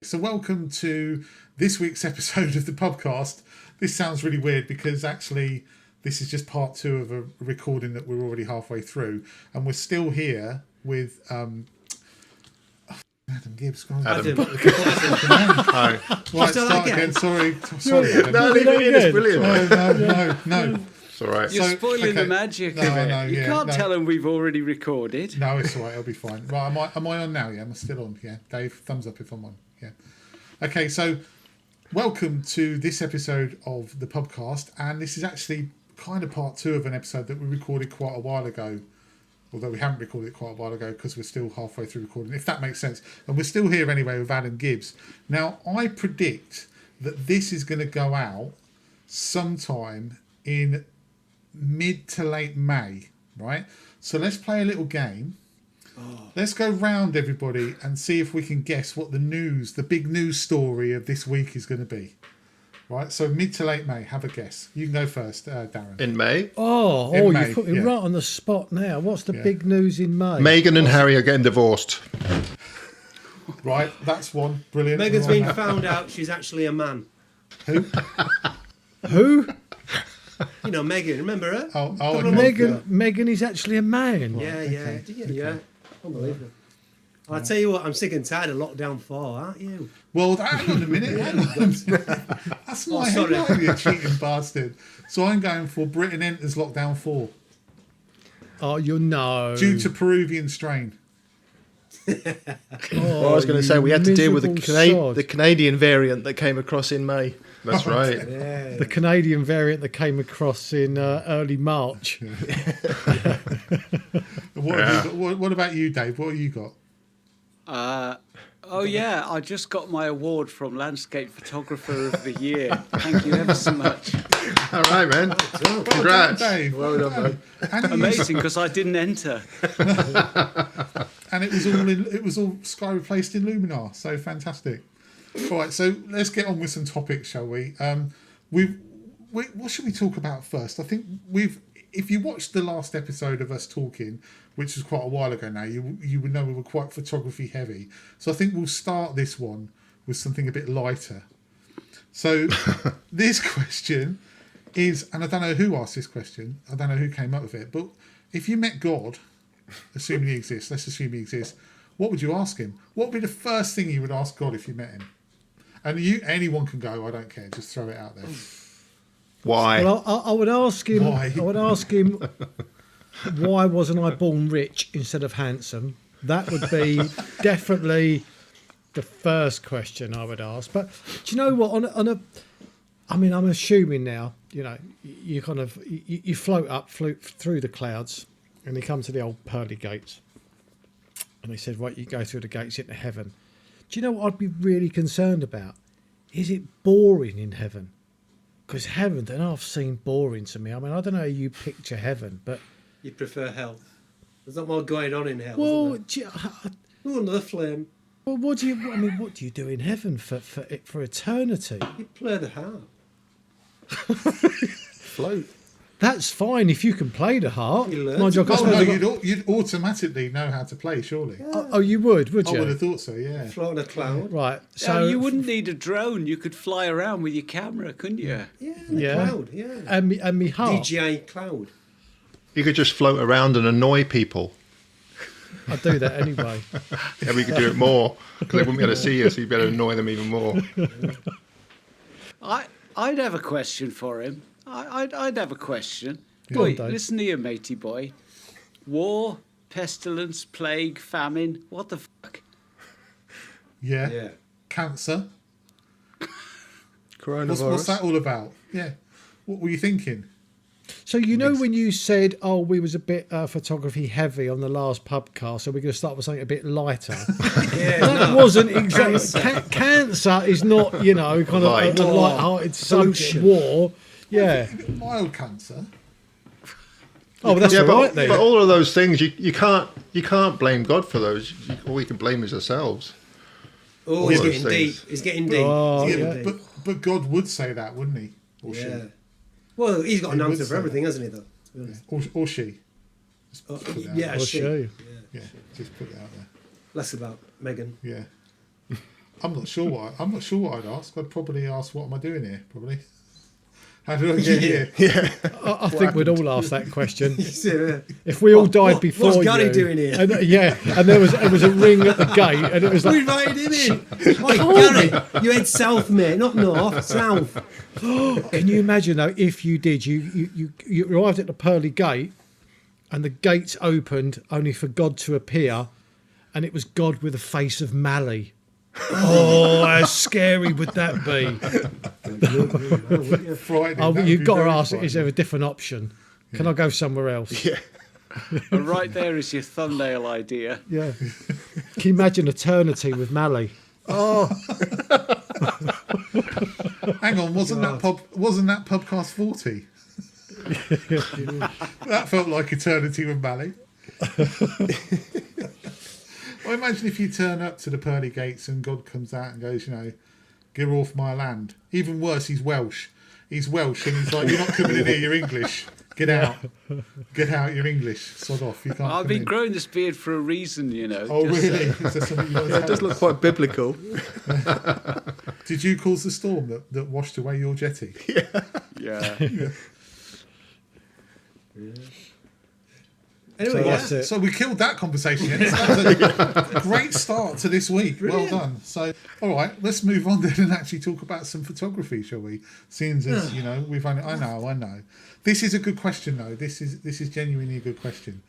So welcome to this week's episode of the Pubcast. This sounds really weird because actually this is just part 2 of a recording that we're already halfway through, and we're still here with Adam Gibbs. Adam. Hi. Right, start again. Sorry, Adam. No, leave it in. It's brilliant. No. It's all right. You're spoiling the magic of it. No, you can't tell them we've already recorded. No, it's all right. It'll be fine. Right, am I on now? Yeah, I'm still on. Yeah, Dave, thumbs up if I'm on. Yeah. Okay, so welcome to this episode of the Pubcast, and this is actually kind of part 2 of an episode that we recorded quite a while ago. Although we haven't recorded it quite a while ago because we're still halfway through recording, if that makes sense. And we're still here anyway with Adam Gibbs. Now, I predict that this is going to go out sometime in mid to late May, right? So let's play a little game. Let's go round everybody and see if we can guess what the big news story of this week is going to be. Right, so mid to late May, have a guess. You can go first, Darren. In May? You put me right on the spot now. What's the big news in May? Meghan and Harry are getting divorced. Right, that's one. Brilliant. Meghan's been found out she's actually a man. Who? Who? You know Meghan, remember her? Meghan is actually a man. Yeah. Unbelievable. I'll tell you what, I'm sick and tired of lockdown 4, aren't you? Well, hang on a minute. That's my headline, you cheating bastard. So I'm going for Britain enters lockdown 4. Oh, you know. Due to Peruvian strain. I was going to say we had to deal with the Canadian variant that came across in May. That's right. Yeah. The Canadian variant that came across in early March. What about you, Dave? What have you got? I just got my award from Landscape Photographer of the Year. Thank you ever so much. All right, man. Congrats. Dave. Well done, mate. Amazing, because I didn't enter. And it was all Sky replaced in Luminar, so fantastic. All right, so let's get on with some topics, shall we? What should we talk about first? I think if you watched the last episode of us talking, which was quite a while ago now, you would know we were quite photography heavy. So I think we'll start this one with something a bit lighter. So this question is, and I don't know who asked this question, I don't know who came up with it, but if you met God, assuming he exists, let's assume he exists, what would you ask him? What would be the first thing you would ask God if you met him? And anyone can go, I don't care, just throw it out there. Why? Well, I would ask him. Why? I would ask him, why wasn't I born rich instead of handsome? That would be definitely the first question I would ask. But do you know what? I'm assuming now. You know, you float through the clouds, and you come to the old pearly gates, and he said, "Right, you go through the gates into heaven." Do you know what I'd be really concerned about? Is it boring in heaven? Because heaven, then I've seen boring to me. I mean, I don't know how you picture heaven, but You prefer hell. There's not more going on in hell. well, Another flame. well, what do you do in heaven for eternity? You play the harp. Float. That's fine if you can play the harp. You learn. Mind you, I Oh, no, suppose you'd automatically know how to play, surely. oh, you would I you? would have thought so, yeah. Float on a cloud. Right. So So you wouldn't need a drone. You could fly around with your camera, couldn't you? Yeah, in a Yeah. cloud. Yeah. and me harp. DJI cloud. You could just float around and annoy people. I do that anyway. Yeah, we could do it more because they wouldn't be able to see you, so you'd better annoy them even more. I'd have a question for him. I'd have a question. Go on, Boy, Dave. listen to you, matey boy. War, pestilence, plague, famine. What the fuck? Yeah. Yeah. Cancer. Coronavirus. What's that all about? Yeah. What were you thinking? So you know when you said, "Oh, we was a bit photography heavy on the last pubcast, so we're going to start with something a bit lighter." That wasn't exactly. Cancer is not, kind of Light. a light-hearted subject. War, yeah. Mild cancer. Oh, that's all right then. But all of those things, you can't blame God for those. All we can blame is ourselves. Oh, he's All those getting deep. things. He's getting deep. Oh, He's Yeah, getting deep. but God would say that, wouldn't he? Or Yeah. she. Well, he's got an He would answer say for everything, that. hasn't he, though? To be honest. Or she. Just Oh, put it out yeah, there. Or she. she. Yeah, just put it out there. Less about Meghan. Yeah. I'm not sure what I'd ask. I'd probably ask, what am I doing here? Probably. How did I get here? I think we'd all ask that question. If we all died before what's you. Gary doing here? And, and there was a ring at the gate, and it was We like, invited him in. Oi, Gary, you head south, mate, not north, south. can you imagine though if you did? You arrived at the pearly gate, and the gates opened only for God to appear, and it was God with a face of Mally. Oh, how scary would that be? Frightening. You've got to ask, is there a different option? Can I go somewhere else? Yeah. And right there is your thumbnail idea. Yeah. Can you imagine eternity with Mally? Oh, Hang on, wasn't that Pubcast 40? That felt like eternity with Mally. Well, imagine if you turn up to the pearly gates and God comes out and goes, get off my land. Even worse, he's Welsh. He's Welsh, and he's like, you're not coming in here, you're English. Get out. Get out, you're English. Sod off. You can't I've come been in. growing this beard for a reason, Oh, really? Is there something you want to it tell does us? look quite biblical. Did you cause the storm that washed away your jetty? Yeah. Anyway, So we killed that conversation. That was a great start to this week. Brilliant. Well done. So, all right, let's move on then and actually talk about some photography, shall we? Seeing as we've only. I know. This is a good question, though. This is genuinely a good question,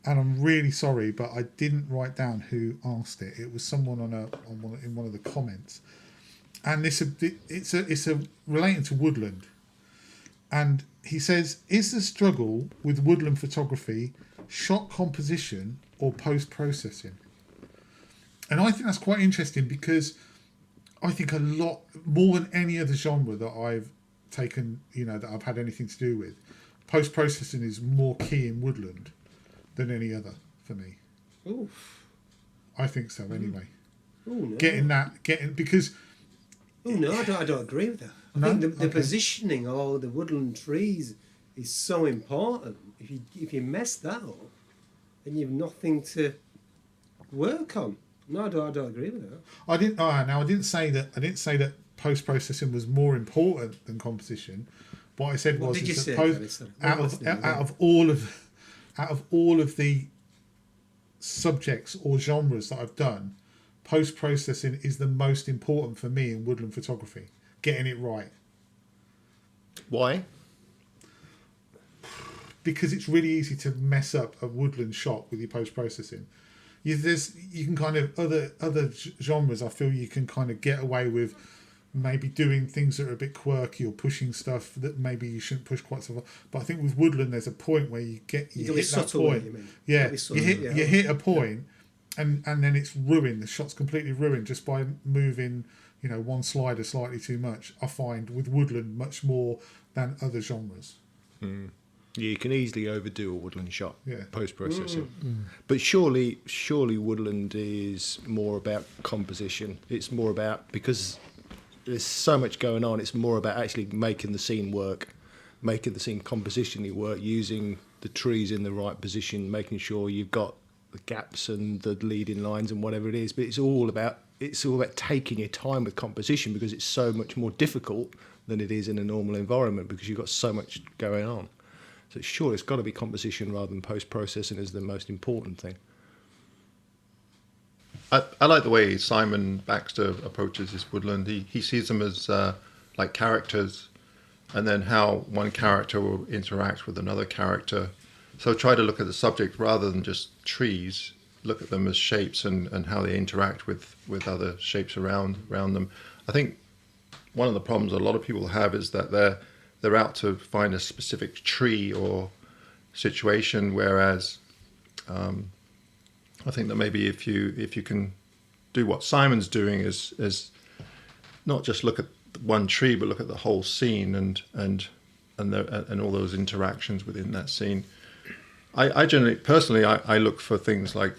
and I'm really sorry, but I didn't write down who asked it. It was someone in one of the comments, and it's relating to Woodland, and he says, "Is the struggle with Woodland photography shot composition or post-processing?" And I think that's quite interesting, because I think a lot more than any other genre that I've taken, that I've had anything to do with, post-processing is more key in Woodland than any other for me. Oof. I think so anyway. Ooh, no. Because Oh no, I don't agree with that. I No? think the Okay. positioning of all the woodland trees is so important. If you mess that up, then you've nothing to work on. No, I don't agree with that. I didn't say that post-processing was more important than composition. What I said What was did you is that say, Gary? Sorry. out of all of the subjects or genres that I've done, post-processing is the most important for me in woodland photography. Getting it right. why? Because it's really easy to mess up a woodland shot with your post-processing. You can kind of other genres. I feel you can kind of get away with maybe doing things that are a bit quirky or pushing stuff that maybe you shouldn't push quite so far. But I think with woodland, there's a point where you hit that subtle, point. you mean? Yeah, Gotta be subtle, you hit a point, and then it's ruined. The shot's completely ruined just by moving, one slider slightly too much. I find with woodland much more than other genres. You can easily overdo a woodland shot post-processing. But surely woodland is more about composition. It's more about, because there's so much going on, it's more about actually making the scene work, making the scene compositionally work, using the trees in the right position, making sure you've got the gaps and the leading lines and whatever it is. But it's all about taking your time with composition, because it's so much more difficult than it is in a normal environment, because you've got so much going on. So sure, it's got to be composition rather than post-processing as the most important thing. I like the way Simon Baxter approaches his woodland. He sees them as like characters, and then how one character will interact with another character. So try to look at the subject rather than just trees. Look at them as shapes and how they interact with other shapes around them. I think one of the problems a lot of people have is that they're out to find a specific tree or situation, whereas I think that maybe if you can do what Simon's doing is not just look at one tree, but look at the whole scene and all those interactions within that scene. I generally, personally, I look for things like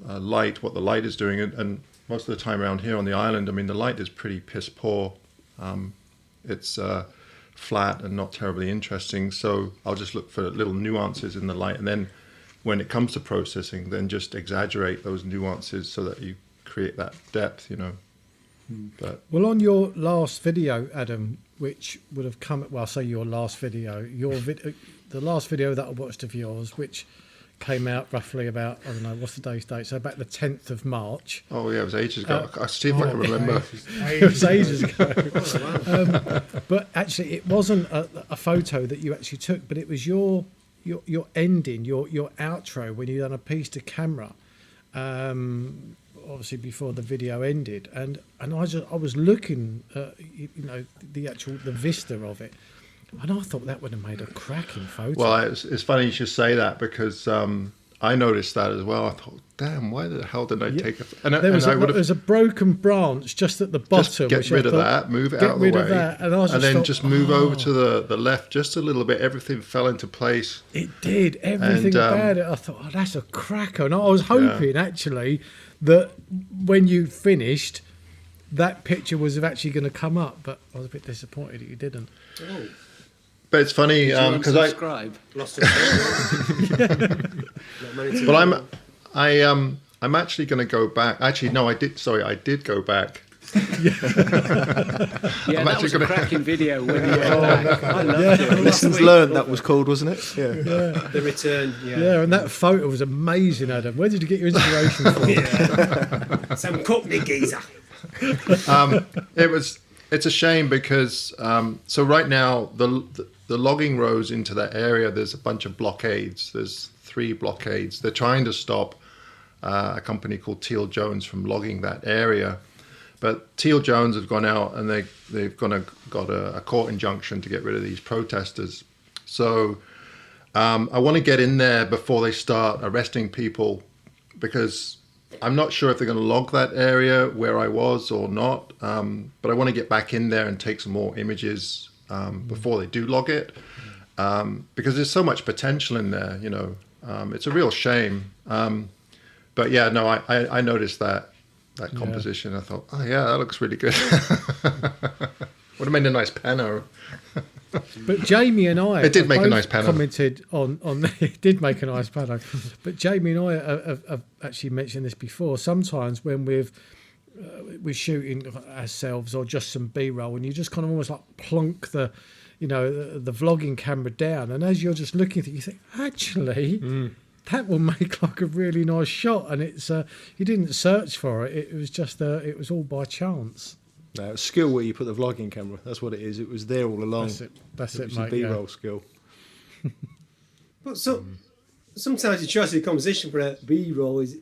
light, what the light is doing, and most of the time around here on the island, I mean, the light is pretty piss poor. It's flat and not terribly interesting, so I'll just look for little nuances in the light, and then when it comes to processing, then just exaggerate those nuances so that you create that depth, you know. But Well, on your last video, Adam, which would have come, well, I say your last video, the last video that I watched of yours, which came out roughly about, I don't know, what's today's date? So about the 10th of March. oh yeah, it was ages ago. I'll see if I can remember. It was ages ago. But actually, it wasn't a photo that you actually took, but it was your ending, your outro when you done a piece to camera. Obviously before the video ended, and I was looking at the vista of it, and I thought that would have made a cracking photo. Well, it's funny you should say that, because I noticed that as well. I thought, damn, why the hell did I take it? And there was a broken branch just at the bottom. Just get rid of that, move it out of the way, and then just move over to the left just a little bit. Everything fell into place. It did. Everything about it. I thought, oh, that's a cracker. And I was hoping actually that when you finished, that picture was actually going to come up, but I was a bit disappointed that you didn't. Oh. But it's funny because subscribe. Lost it. Well, I'm actually going to go back. Actually, no, I did. Sorry, I did go back. Yeah, that was a cracking video when you went back. I loved it. Lessons learned, that was called, wasn't it? Yeah. The return. Yeah, and that photo was amazing, Adam. Where did you get your inspiration from? Some Cockney geezer. It's a shame because so right now the logging roads into that area, there's a bunch of blockades. There's 3 blockades. They're trying to stop a company called Teal Jones from logging that area. But Teal Jones have gone out and they've got a court injunction to get rid of these protesters. So I want to get in there before they start arresting people, because I'm not sure if they're going to log that area where I was or not. But I want to get back in there and take some more images before they do log it, because there's so much potential in there. You know, it's a real shame. But yeah, no, I noticed that composition. I thought, oh yeah, that looks really good. Would have made a nice panel. But Jamie and I, it did make a nice panel. Commented on it did make a nice panel. But Jamie and I have actually mentioned this before. Sometimes when we're shooting ourselves or just some B-roll, and you just kind of almost like plonk the vlogging camera down, and as you're just looking at it, you think, actually. That will make like a really nice shot, and it's you didn't search for it. It was just it was all by chance. No, it's skill where you put the vlogging camera. That's what it is. It was there all along. That's it, mate. B-roll skill. But sometimes the choice of the composition for a B-roll is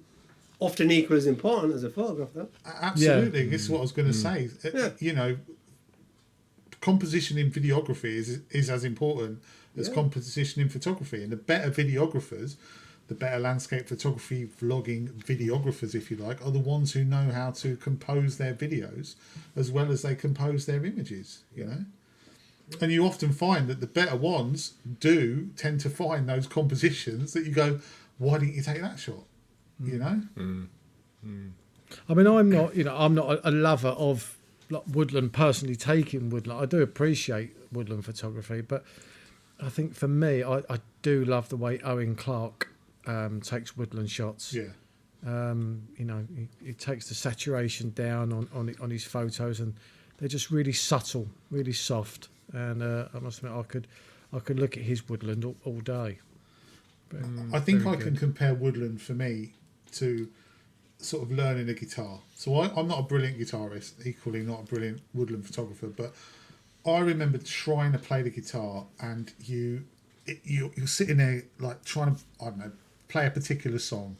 often equally as important as a photograph, though. Absolutely. Yeah. This is what I was going to say. Yeah. You know, composition in videography is as important as composition in photography, and the better videographers, the better landscape photography vlogging videographers, if you like, are the ones who know how to compose their videos as well as they compose their images, you know. And you often find that the better ones do tend to find those compositions that you go, why didn't you take that shot? You know? I mean, I'm not a lover of like woodland, personally taking woodland. I do appreciate woodland photography, but I think for me, I do love the way Owen Clark takes woodland shots. Yeah. He takes the saturation down on his photos, and they're just really subtle, really soft. And I must admit, I could look at his woodland all day. But, I think I can compare woodland for me to sort of learning a guitar. So I'm not a brilliant guitarist, equally not a brilliant woodland photographer, but I remember trying to play the guitar, and you're sitting there like trying to, I don't know, play a particular song,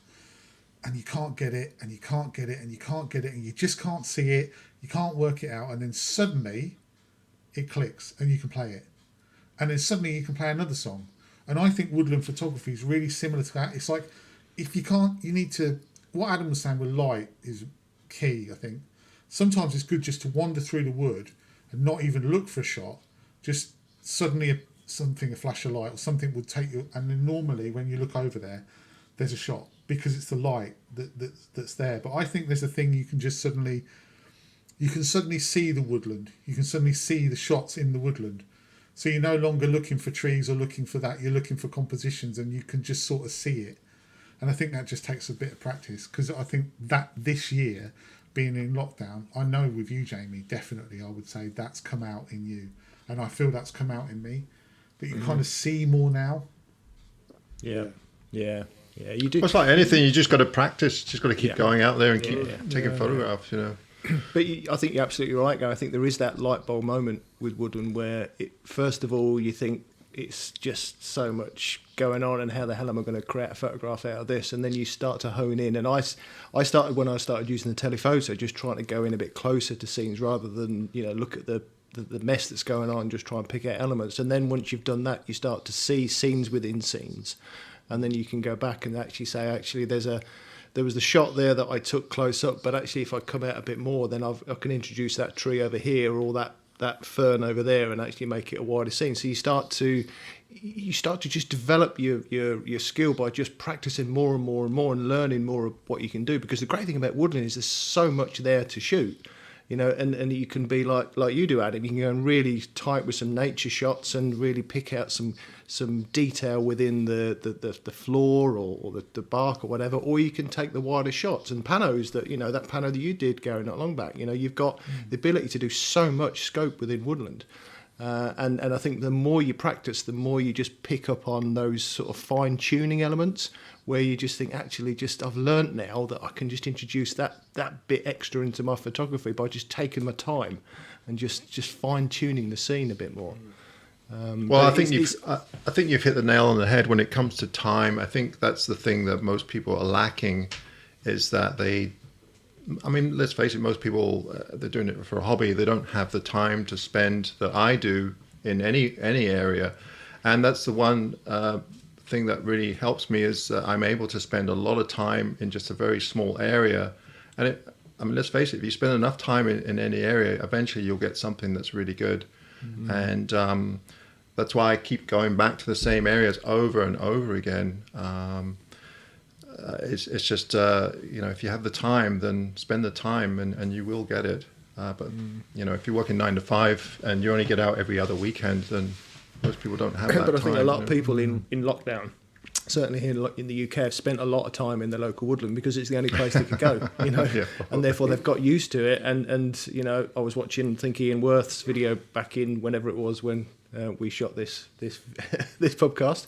and you can't get it, and you can't get it, and you can't get it, and you just can't see it, you can't work it out, and then suddenly it clicks and you can play it, and then suddenly you can play another song. And I think woodland photography is really similar to that. It's like, if you can't, you need to, what Adam was saying with light is key, I think. Sometimes it's good just to wander through the wood and not even look for a shot, just suddenly a flash of light or something would take you, and then normally when you look over there's a shot, because it's the light that's there. But I think there's a thing you can suddenly see the woodland, you can suddenly see the shots in the woodland, so you're no longer looking for trees or looking for that, you're looking for compositions, and you can just sort of see it. And I think that just takes a bit of practice, because I think that this year, being in lockdown, I know with you, Jamie, definitely I would say that's come out in you. And I feel that's come out in me. That you kind of see more now. Yeah. You do. Well, it's like anything, you just got to practice. Just got to keep going out there and keep taking photographs. But I think you're absolutely right, Gary. I think there is that light bulb moment with Woodland where, first of all, you think it's just so much going on, and how the hell am I going to create a photograph out of this? And then you start to hone in. And I started when I started using the telephoto, just trying to go in a bit closer to scenes rather than look at the mess that's going on, just try and pick out elements. And then once you've done that, you start to see scenes within scenes, and then you can go back and actually say, there was the shot there that I took close up, but actually if I come out a bit more, then I can introduce that tree over here, or that fern over there, and actually make it a wider scene. So you start to just develop your skill by just practicing more and more and more, and learning more of what you can do. Because the great thing about woodland is there's so much there to shoot, and you can be like you do, Adam. You can go and really tight with some nature shots and really pick out some detail within the floor or the bark or whatever, or you can take the wider shots and panos that that pano that you did, Gary, not long back. You've got the ability to do so much scope within woodland, and I think the more you practice, the more you just pick up on those sort of fine tuning elements where you just think, actually, I've learnt now that I can just introduce that bit extra into my photography by just taking my time and just fine tuning the scene a bit more. Well, I think you've hit the nail on the head when it comes to time. I think that's the thing that most people are lacking, is that let's face it, most people, they're doing it for a hobby. They don't have the time to spend that I do in any area. And that's the one thing that really helps me, is I'm able to spend a lot of time in just a very small area. And let's face it, if you spend enough time in any area, eventually you'll get something that's really good. Mm-hmm. And that's why I keep going back to the same areas over and over again. It's just, if you have the time, then spend the time and you will get it. But if you're working 9 to 5 and you only get out every other weekend, then most people don't have that But I think time, a lot of people in lockdown, certainly here in the UK, have spent a lot of time in the local woodland because it's the only place they could go, and therefore they've got used to it. And I was watching, I think, Ian Worth's video back in whenever it was when we shot this this podcast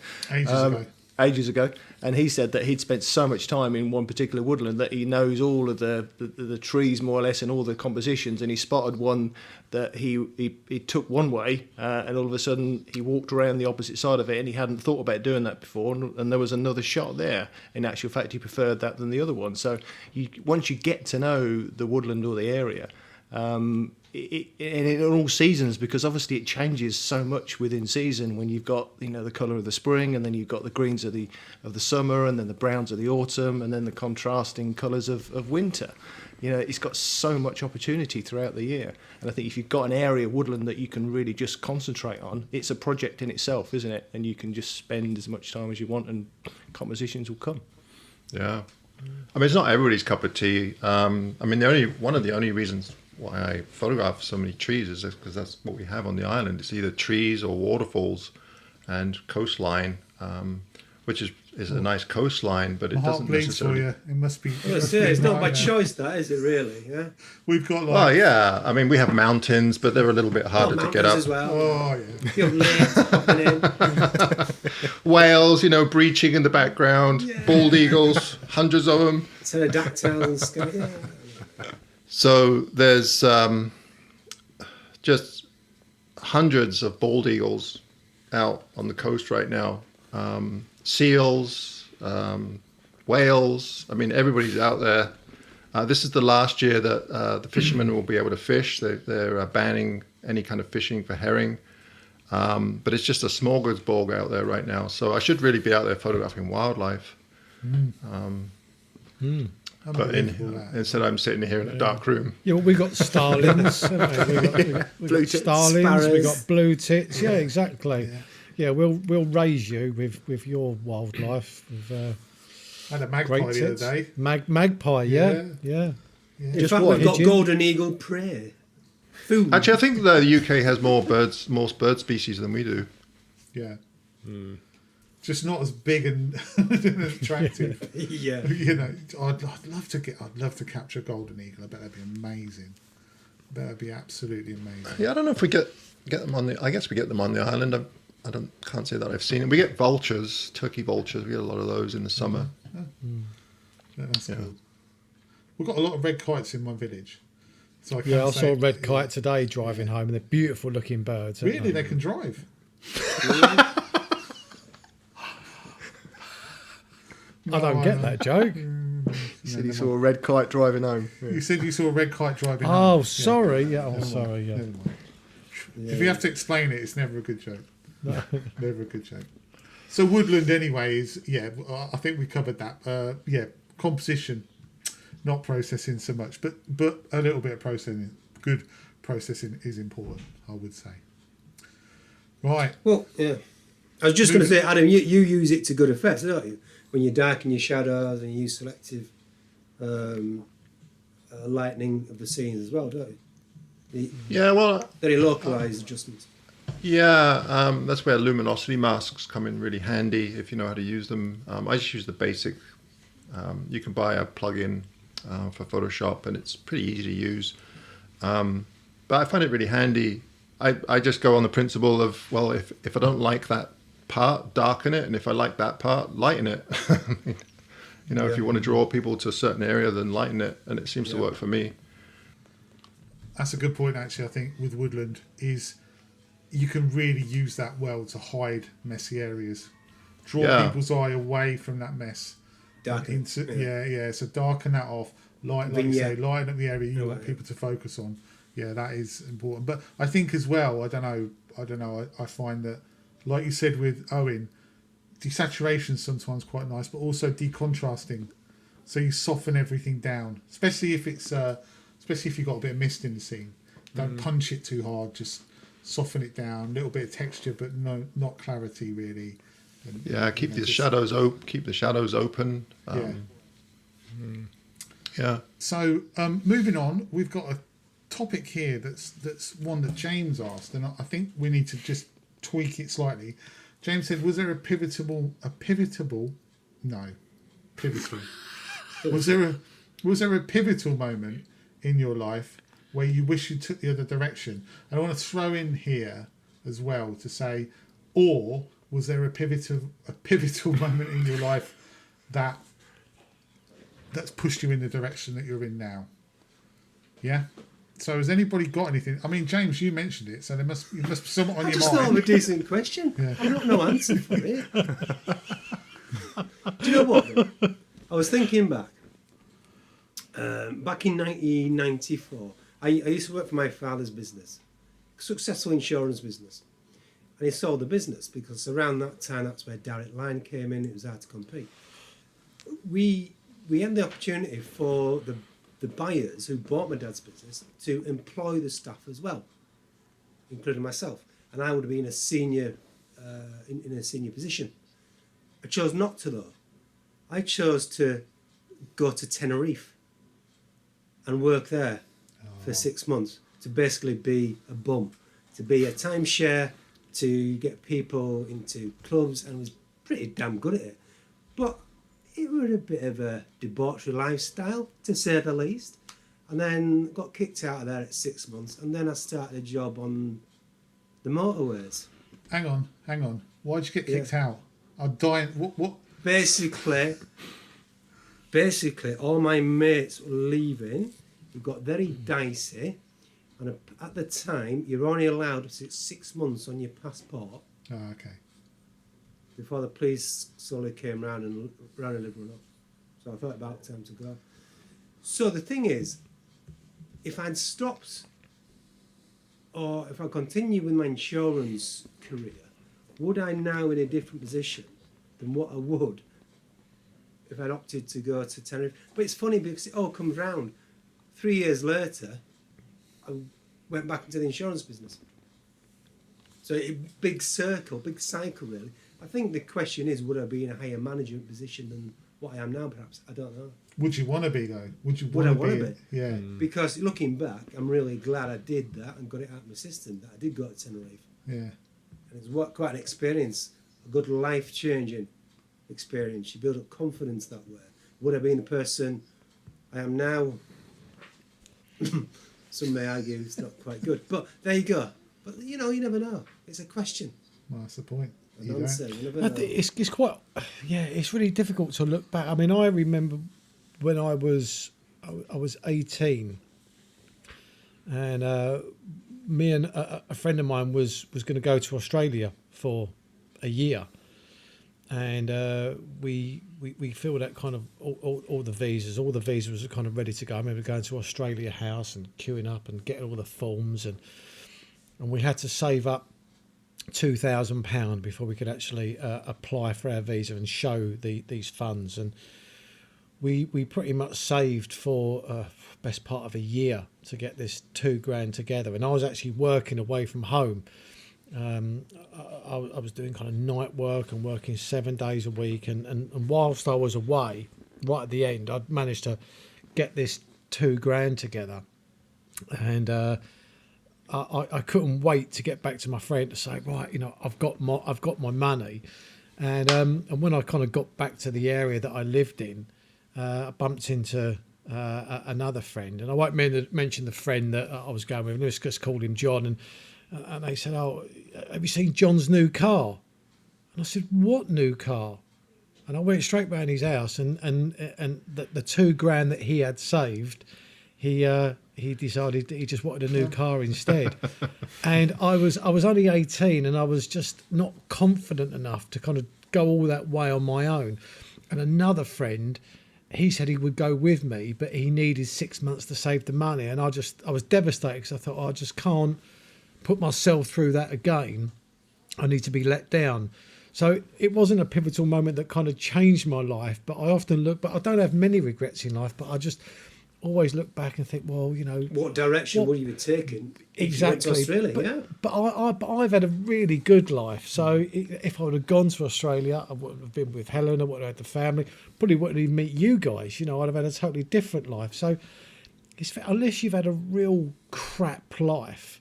ages ago, and he said that he'd spent so much time in one particular woodland that he knows all of the trees more or less and all the compositions, and he spotted one that he took one way, and all of a sudden he walked around the opposite side of it, and he hadn't thought about doing that before, and there was another shot there. In actual fact, he preferred that than the other one. So once you get to know the woodland or the area, in all seasons, because obviously it changes so much within season, when you've got the colour of the spring, and then you've got the greens of the summer, and then the browns of the autumn, and then the contrasting colours of winter. It's got so much opportunity throughout the year, and I think if you've got an area of woodland that you can really just concentrate on, it's a project in itself, isn't it? And you can just spend as much time as you want, and compositions will come. Yeah, it's not everybody's cup of tea. One of the only reasons why I photograph so many trees is because that's what we have on the island. It's either trees or waterfalls and coastline, which is a nice coastline, but it doesn't necessarily... For you. It must be... It's not by choice, that, is it, really? Yeah. We've got Well, yeah. We have mountains, but they're a little bit harder to get up. As well. Oh, yeah. You have lakes popping in. Whales, breaching in the background. Yeah. Bald eagles, hundreds of them. Pterodactyls and stuff. Yeah. So there's just hundreds of bald eagles out on the coast right now. Seals, whales. Everybody's out there. This is the last year that the fishermen will be able to fish. They're banning any kind of fishing for herring. But it's just a smorgasbord out there right now. So I should really be out there photographing wildlife. But instead I'm sitting here in a dark room. Yeah, we got starlings, haven't we? We got starlings, sparrows. we got blue tits. Yeah, exactly. Yeah, we'll raise you with your wildlife. I had a magpie the other day. Magpie, yeah. In fact, we've got golden eagle prey. Food. Actually, I think the UK has more bird species than we do. Yeah. just not as big and attractive. Yeah. You know, I'd love to capture a golden eagle. I bet that'd be amazing. I bet that'd be absolutely amazing. Yeah, I don't know if we get them on the. I guess we get them on the island. Can't say that I've seen it. We get vultures, turkey vultures. We get a lot of those in the summer. Yeah, that's cool. We've got a lot of red kites in my village. So I saw a red kite today driving home, and they're beautiful looking birds. Really, they can drive. I don't get that joke. You said you saw a red kite driving home. Yeah. You said you saw a red kite driving Oh, home. sorry. Yeah, sorry. Yeah. Never mind. If you have to explain it, it's never a good joke. Never a good joke. So Woodland, anyway, is I think we covered that. Composition, not processing so much, but a little bit of processing. Good processing is important, I would say. Right. Well, yeah. I was just going to say, Adam, you use it to good effect, don't you? When you darken your shadows and you use selective lightening of the scenes as well, don't you? Very localised adjustments. Yeah, that's where luminosity masks come in really handy if you know how to use them. I just use the basic. You can buy a plugin for Photoshop, and it's pretty easy to use. But I find it really handy. I just go on the principle of, well, if I don't like that part, darken it, and if I like that part, lighten it. If you want to draw people to a certain area, then lighten it, and it seems to work for me. That's a good point, actually. I think with Woodland is you can really use that well to hide messy areas, draw people's eye away from that mess. Darken. So darken that off, lighten up the area you want people to focus on. Yeah, that is important. But I think as well, I don't know. I find that, like you said with Owen, desaturation is sometimes quite nice, but also decontrasting. So you soften everything down, especially if you've got a bit of mist in the scene. Don't punch it too hard. Just soften it down. A little bit of texture, but not clarity really. And, keep the shadows open. Keep the shadows open. So moving on, we've got a topic here that's one that James asked, and I think we need to just tweak it slightly. James said, "Was there pivotal? Was there a pivotal moment in your life where you wish you took the other direction?" And I want to throw in here as well to say, or was there a pivotal moment in your life that's pushed you in the direction that you're in now? Yeah. So has anybody got anything? I mean, James, you mentioned it, so there must be something on your mind. I just thought of a decent question. Yeah. I've got no answer for it. Do you know what? I was thinking back. Back in 1994, I used to work for my father's business, successful insurance business, and he sold the business because around that time that's where direct line came in. It was hard to compete. We had the opportunity for the buyers who bought my dad's business to employ the staff as well, including myself, and I would have been a senior in a senior position. I chose not to though. I chose to go to Tenerife and work there for 6 months to basically be a bum, to be a timeshare, to get people into clubs, and was pretty damn good at it. But it was a bit of a debauchery lifestyle, to say the least. And then got kicked out of there at 6 months, and then I started a job on the motorways. Hang on. Why'd you get kicked out? I'm dying. What? Basically, all my mates were leaving. It got very dicey, and at the time, you're only allowed 6 months on your passport. Oh, okay. Before the police slowly came round and rounded everyone up. So I thought about time to go. So the thing is, if I'd stopped, or if I continued with my insurance career, would I now in a different position than what I would if I'd opted to go to Tenerife? But it's funny because it all comes round. 3 years later, I went back into the insurance business. So a big circle, big cycle really. I think the question is, would I be in a higher management position than what I am now, perhaps? I don't know. Would you want to be, though? Would I want to be? Yeah. Because looking back, I'm really glad I did that and got it out of my system, that I did go to Tenerife. Yeah. And it was quite an experience a good life-changing experience. You build up confidence that way. Would I be the person I am now? Some may argue it's not quite good, but there you go. But you never know. It's a question. Well, that's the point. An answer. You never I know. think it's quite, it's really difficult to look back. I mean, I remember when I was 18, and me and a friend of mine was going to go to Australia for a year, and we filled out kind of all the visas. All the visas were kind of ready to go. I remember going to Australia House and queuing up and getting all the forms, and we had to save up £2,000 before we could actually apply for our visa and show these funds. And we pretty much saved for best part of a year to get this £2,000 together. And I was actually working away from home. I was doing kind of night work and working 7 days a week. And whilst I was away, right at the end, I'd managed to get this £2,000 together. And I couldn't wait to get back to my friend to say, right, I've got my money. And when I kind of got back to the area that I lived in, I bumped into another friend, and I won't mention the friend that I was going with. Let's just call him John, and they said, "Oh, have you seen John's new car?" And I said, "What new car?" And I went straight round his house, and the £2,000 that he had saved, he decided that he just wanted a new car instead. And I was only 18, and I was just not confident enough to kind of go all that way on my own. And another friend, he said he would go with me, but he needed 6 months to save the money. And I was devastated, because I thought, I just can't put myself through that again. I need to be let down. So it wasn't a pivotal moment that kind of changed my life, but I often look, but I don't have many regrets in life, but I just always look back and think, well, what direction would you be taking if exactly you went to Australia? But I've had a really good life. So if I would have gone to Australia, I would have been with Helen, I would have had the family, probably wouldn't even meet you guys. I'd have had a totally different life. So unless you've had a real crap life,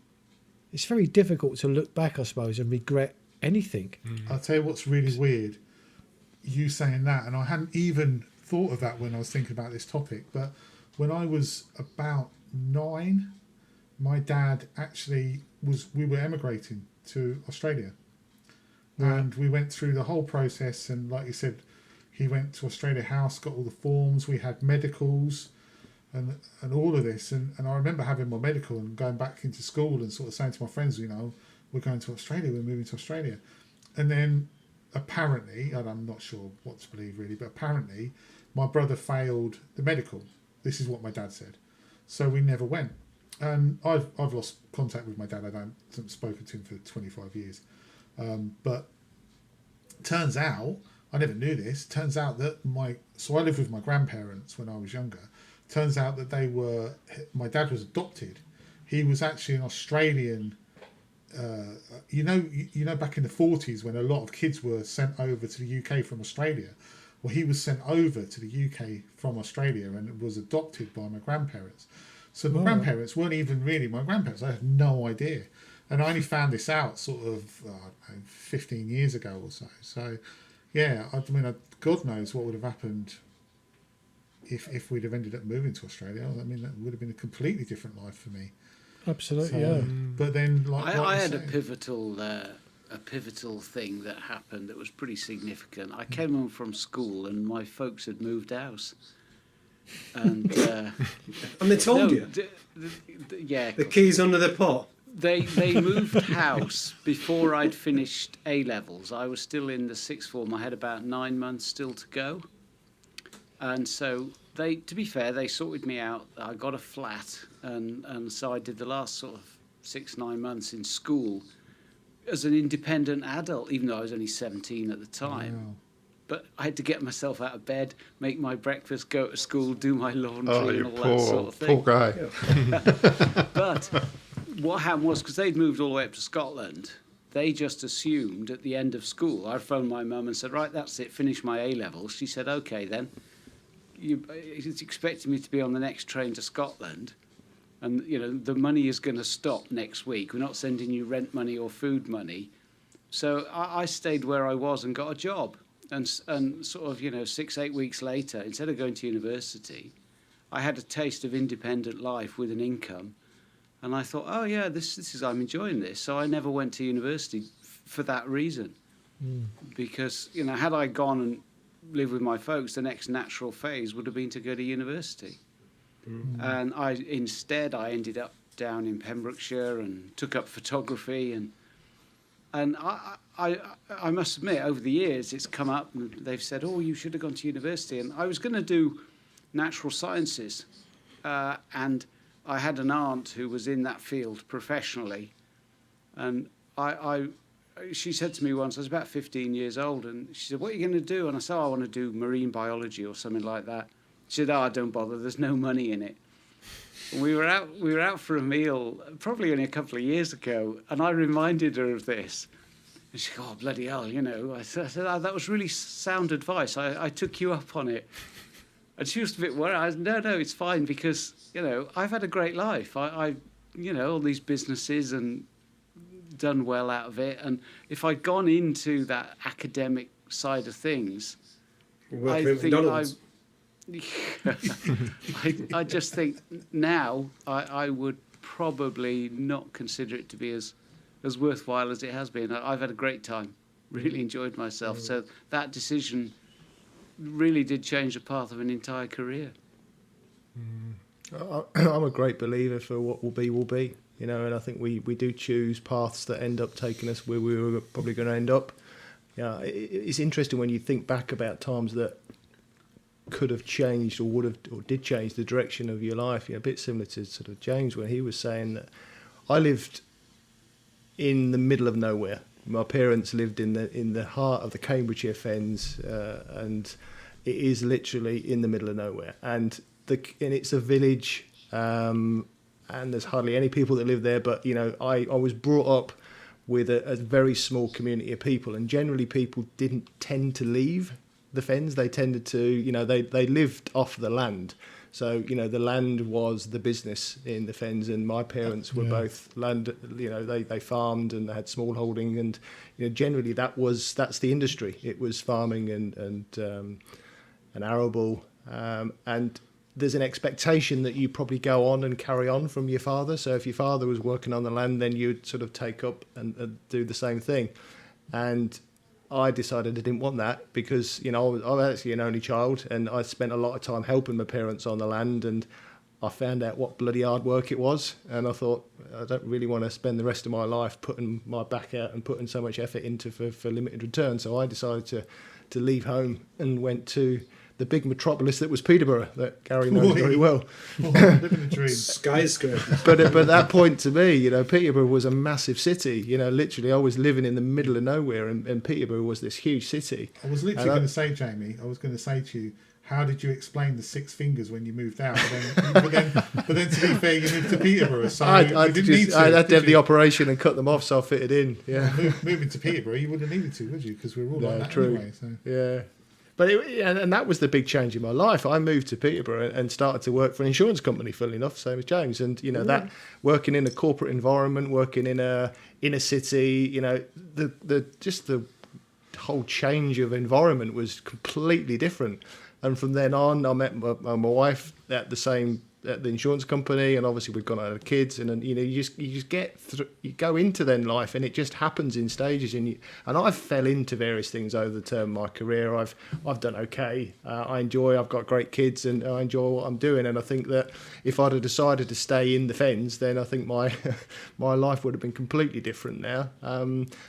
it's very difficult to look back, I suppose, and regret anything. I'll tell you what's really weird, you saying that, and I hadn't even thought of that when I was thinking about this topic, but when I was about 9, my dad actually we were emigrating to Australia. Right. And we went through the whole process, and like you said, he went to Australia House, got all the forms, we had medicals and all of this, and I remember having my medical and going back into school and sort of saying to my friends, we're going to Australia, we're moving to Australia. And then apparently, and I'm not sure what to believe really, but apparently my brother failed the medical. This is what my dad said. So we never went. And I've lost contact with my dad. I haven't spoken to him for 25 years. But turns out, I never knew this, turns out that so I lived with my grandparents when I was younger. Turns out that my dad was adopted. He was actually an Australian, back in the 40s when a lot of kids were sent over to the UK from Australia. Well, he was sent over to the UK from Australia and was adopted by my grandparents. So my grandparents weren't even really my grandparents. I had no idea. And I only found this out sort of 15 years ago or so. So, yeah, God knows what would have happened if we'd have ended up moving to Australia. That would have been a completely different life for me. Absolutely, so, But then, I had a pivotal thing that happened that was pretty significant. I came home from school and my folks had moved house. And and they told you? Yeah. The keys under the pot? They moved house before I'd finished A-levels. I was still in the sixth form. I had about 9 months still to go. And so to be fair, they sorted me out. I got a flat, and so I did the last sort of 6-9 months in school as an independent adult, even though I was only 17 at the time. Wow. But I had to get myself out of bed, make my breakfast, go to school, do my laundry and all that sort of thing. Poor guy. But what happened was, because they'd moved all the way up to Scotland, they just assumed at the end of school, I phoned my mum and said, right, that's it, finish my A-levels. She said, OK, then. It's expecting me to be on the next train to Scotland. And, the money is going to stop next week. We're not sending you rent money or food money. So I stayed where I was and got a job. And sort of, 6-8 weeks later, instead of going to university, I had a taste of independent life with an income. And I thought, oh, yeah, this is, I'm enjoying this. So I never went to university for that reason. Because, had I gone and lived with my folks, the next natural phase would have been to go to university. And instead I ended up down in Pembrokeshire and took up photography. And I must admit, over the years, it's come up and they've said, oh, you should have gone to university. And I was going to do natural sciences. And I had an aunt who was in that field professionally. And she said to me once, I was about 15 years old, and she said, what are you going to do? And I said, oh, I want to do marine biology or something like that. She said, oh, don't bother, there's no money in it. And we were out for a meal, probably only a couple of years ago, and I reminded her of this. And she said, oh, bloody hell, I said, oh, that was really sound advice. I took you up on it. And she was a bit worried. I said, no, it's fine, because, I've had a great life. I all these businesses and done well out of it. And if I'd gone into that academic side of things, I just think now I would probably not consider it to be as worthwhile as it has been. I've had a great time, really enjoyed myself. So that decision really did change the path of an entire career. I'm a great believer for what will be, and I think we do choose paths that end up taking us where we were probably going to end up. Yeah, it's interesting when you think back about times that could have changed or did change the direction of your life. A bit similar to sort of James when he was saying that I lived in the middle of nowhere. My parents lived in the heart of the Cambridgeshire Fens, and it is literally in the middle of nowhere. And it's a village, and there's hardly any people that live there. But I was brought up with a very small community of people, and generally people didn't tend to leave the Fens. They tended to, they lived off the land. So, the land was the business in the Fens, and my parents were both land, they farmed and they had small holding, and, generally that's the industry. It was farming and arable, and there's an expectation that you probably go on and carry on from your father. So if your father was working on the land, then you'd sort of take up and do the same thing. And I decided I didn't want that because, I was actually an only child, and I spent a lot of time helping my parents on the land, and I found out what bloody hard work it was. And I thought, I don't really want to spend the rest of my life putting my back out and putting so much effort into for limited return. So I decided to leave home and went to the big metropolis that was Peterborough, that Gary knows very well. Living the dream. Skyscraper. But at that point, to me, Peterborough was a massive city. Literally, I was living in the middle of nowhere, and Peterborough was this huge city. I was literally going to say, Jamie, to you, how did you explain the 6 fingers when you moved out? But then, to be fair, you moved to Peterborough, so I had to have the operation and cut them off, so I fitted in. Yeah, moving to Peterborough, you wouldn't have needed to, would you? Because we're all like that anyway. So. Yeah. But and that was the big change in my life. I moved to Peterborough and started to work for an insurance company, funnily enough, same as James. And that working in a corporate environment, working in a city, the whole change of environment was completely different. And from then on, I met my wife at the insurance company, and obviously we've gone out of kids, and you just get through, you go into then life, and it just happens in stages. And I fell into various things over the term of my career. I've done okay. I've got great kids, and I enjoy what I'm doing. And I think that if I'd have decided to stay in the Fens, then I think my life would have been completely different now.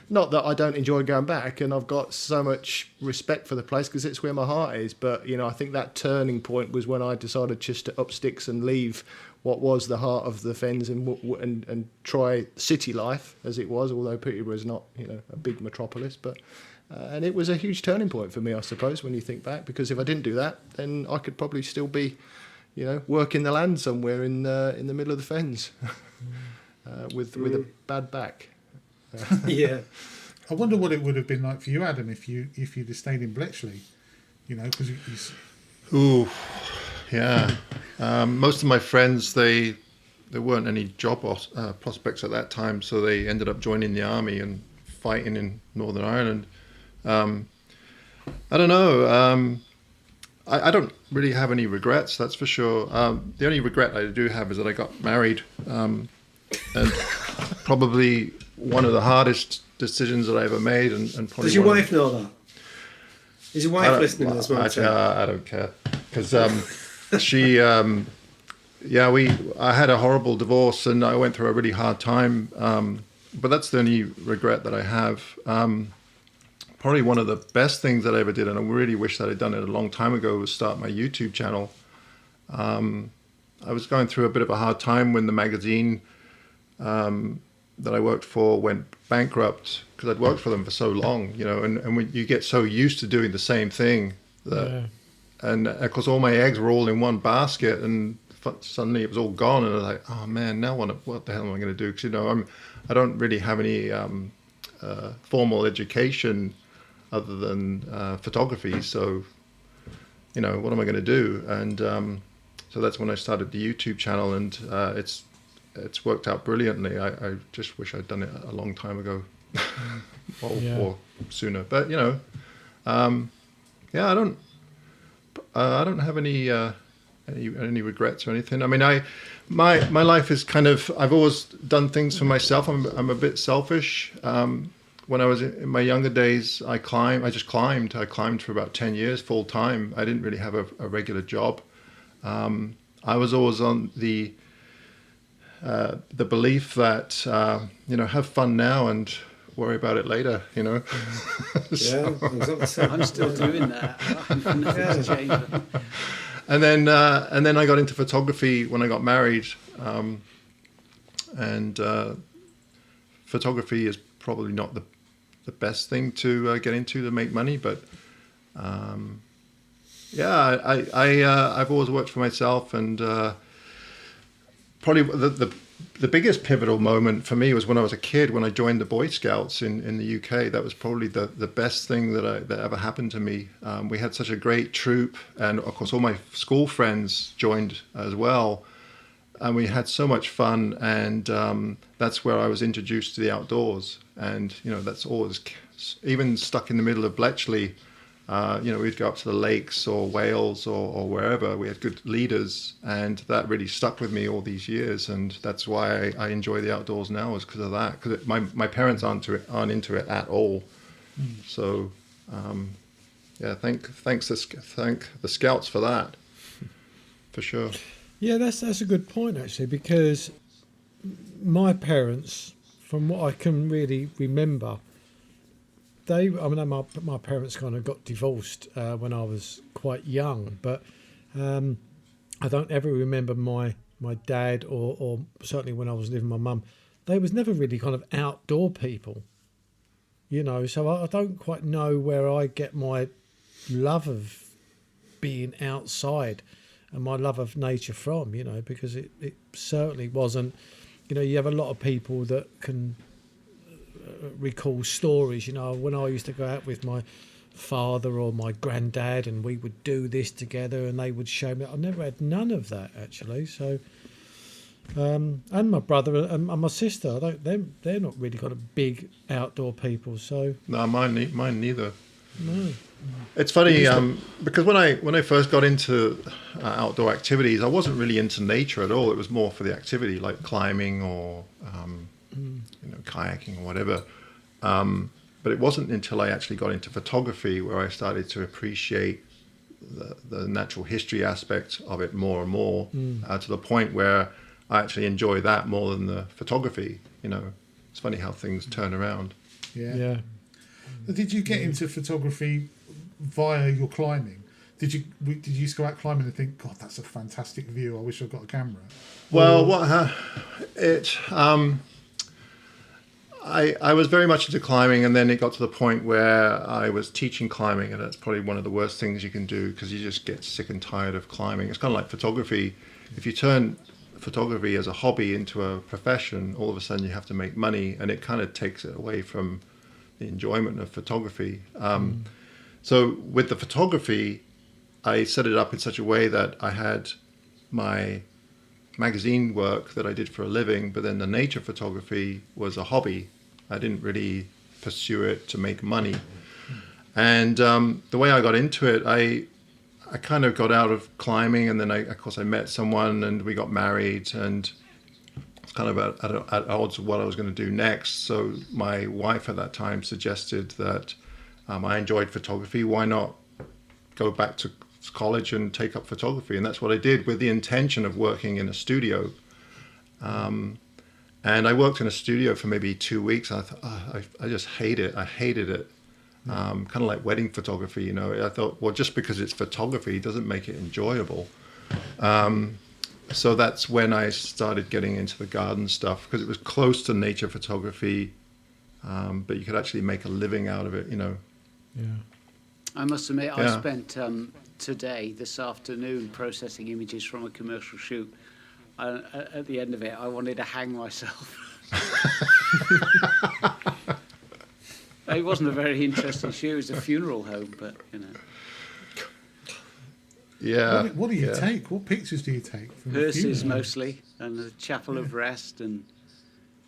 Not that I don't enjoy going back, and I've got so much respect for the place because it's where my heart is. But I think that turning point was when I decided just to up sticks and leave what was the heart of the Fens and try city life as it was, although Peterborough is not a big metropolis, but and it was a huge turning point for me, I suppose, when you think back, because if I didn't do that, then I could probably still be working the land somewhere in the middle of the Fens with a bad back. Yeah. I wonder what it would have been like for you, Adam, if you'd have stayed in Bletchley, because Ooh, yeah. Most of my friends, there weren't any job prospects at that time, so they ended up joining the army and fighting in Northern Ireland. I don't know. I don't really have any regrets, that's for sure. The only regret I do have is that I got married, and probably one of the hardest decisions that I ever made. And probably does your wife know that? Is your wife listening to this one? I don't care, because she, I had a horrible divorce and I went through a really hard time. But that's the only regret that I have. Probably one of the best things that I ever did, and I really wish that I'd done it a long time ago, was start my YouTube channel. I was going through a bit of a hard time when the magazine that I worked for went bankrupt, because I'd worked for them for so long, and when you get so used to doing the same thing that, and of course all my eggs were all in one basket, and suddenly it was all gone, and I was like, oh man, now what the hell am I going to do? Because I don't really have any formal education other than photography, so what am I going to do? And so that's when I started the YouTube channel, and it's worked out brilliantly. I just wish I'd done it a long time ago, or sooner. But I don't have any regrets or anything. I mean, my life is kind of, I've always done things for myself. I'm a bit selfish. When I was in my younger days, I just climbed. I climbed for about 10 years full time. I didn't really have a regular job. I was always on the belief that have fun now and worry about it later. So. Yeah, exactly. I'm still doing that. Nothing's changed. And then I got into photography when I got married, and photography is probably not the best thing to get into to make money, but I've always worked for myself, and probably the biggest pivotal moment for me was when I was a kid, when I joined the Boy Scouts in the UK. That was probably the best thing that ever happened to me. We had such a great troop, and of course all my school friends joined as well, and we had so much fun, and that's where I was introduced to the outdoors. And that's always, even stuck in the middle of Bletchley, we'd go up to the lakes or Wales or wherever. We had good leaders, and that really stuck with me all these years. And that's why I enjoy the outdoors now, is because of that. Because my parents aren't into it at all. So, thank the Scouts for that, for sure. Yeah, that's a good point actually, because my parents, from what I can really remember, my parents kind of got divorced when I was quite young, but I don't ever remember my dad or certainly when I was living with my mum, they was never really kind of outdoor people, so I don't quite know where I get my love of being outside and my love of nature from, because it certainly wasn't, you have a lot of people that can recall stories, when I used to go out with my father or my granddad and we would do this together and they would show me. I never had none of that actually. So and my brother and my sister, they're not really kind of big outdoor people. So no, mine neither. No. It's funny because when I first got into outdoor activities, I wasn't really into nature at all. It was more for the activity, like climbing or kayaking or whatever. But it wasn't until I actually got into photography where I started to appreciate the natural history aspect of it more and more, to the point where I actually enjoy that more than the photography. It's funny how things turn around. Yeah. Did you get into photography via your climbing? Did you used to go out climbing and think, God, that's a fantastic view, I wish I'd got a camera? Well, I was very much into climbing, and then it got to the point where I was teaching climbing, and that's probably one of the worst things you can do, because you just get sick and tired of climbing. It's kind of like photography. If you turn photography as a hobby into a profession, all of a sudden you have to make money, and it kind of takes it away from the enjoyment of photography. So with the photography, I set it up in such a way that I had my magazine work that I did for a living, but then the nature photography was a hobby. I didn't really pursue it to make money. And the way I got into it, I kind of got out of climbing, and then of course I met someone and we got married, and it's kind of at odds with what I was going to do next. So my wife at that time suggested that I enjoyed photography. Why not go back to college and take up photography? And that's what I did, with the intention of working in a studio. And I worked in a studio for maybe 2 weeks. And I thought, I just hate it. I hated it. Kind of like wedding photography, you know. I thought, well, just because it's photography doesn't make it enjoyable. So that's when I started getting into the garden stuff, because it was close to nature photography, but you could actually make a living out of it, you know. Yeah. I must admit, I spent this afternoon, processing images from a commercial shoot. At the end of it, I wanted to hang myself. It wasn't a very interesting shoot. It was a funeral home, but, you know. Yeah. What do you take? What pictures do you take? From Hearses mostly, and the chapel of rest, and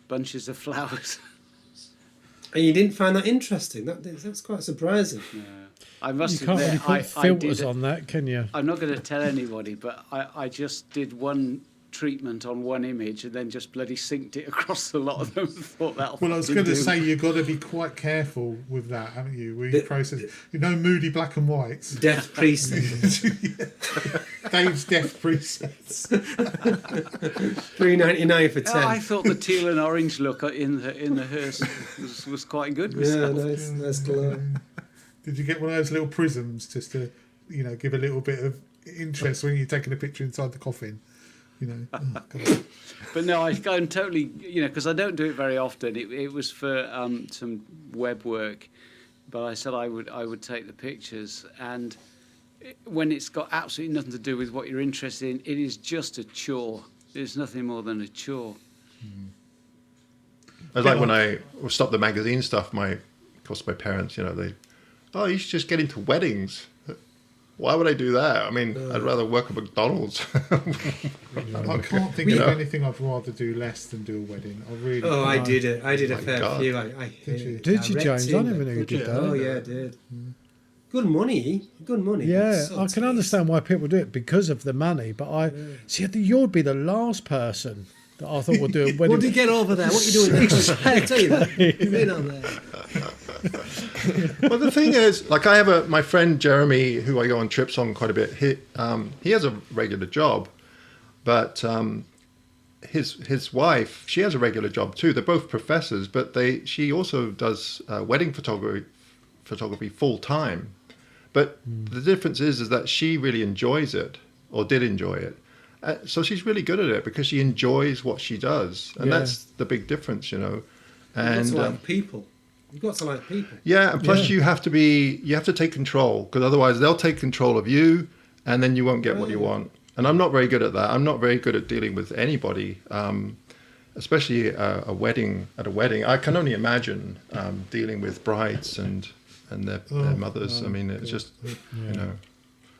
bunches of flowers. And you didn't find that interesting? That's quite surprising. Yeah. I must You can't admit, really put filters on that, can you? I'm not going to tell anybody, but I just did one treatment on one image and then just bloody synced it across a lot of them and thought that'll Well, I was going to say, you've got to be quite careful with that, haven't you? We process, moody black and whites. Death presets. Dave's death presets. $3.99 for 10. I thought the teal and orange look in the hearse was quite good. Yeah, Myself. nice colour. Did you get one of those little prisms just to, give a little bit of interest when you're taking a picture inside the coffin? But no, I'm totally, because I don't do it very often. It was for some web work, but I said I would take the pictures, and when it's got absolutely nothing to do with what you're interested in, it is just a chore. It's nothing more than a chore. It was like when I stopped the magazine stuff. Of course, my parents, you should just get into weddings. Why would I do that? I mean, I'd rather work at McDonald's. I can't think of anything I'd rather do less than do a wedding. I really. Oh, I did it. I did a My fair God. few. I hate Did you, James? I never knew you did that. Oh, yeah, I did. Good money. Good money. Yeah, So I can understand why people do it because of the money, but see, you'd be the last person that I thought would do a wedding. What did you get over there? What are you doing? Exactly. I tell you that. You've been on there. Well, the thing is, like, I have my friend Jeremy, who I go on trips on quite a bit. He has a regular job, but his wife, she has a regular job too. They're both professors, but she also does wedding photography full time. But the difference is that she really enjoys it, or did enjoy it. So she's really good at it because she enjoys what she does, and that's the big difference, And You've got to like people. You've got to like people. Yeah, and plus you have to take control, because otherwise they'll take control of you, and then you won't get what you want. And I'm not very good at that. I'm not very good at dealing with anybody, especially at a wedding. I can only imagine dealing with brides and their mothers. I mean, it's just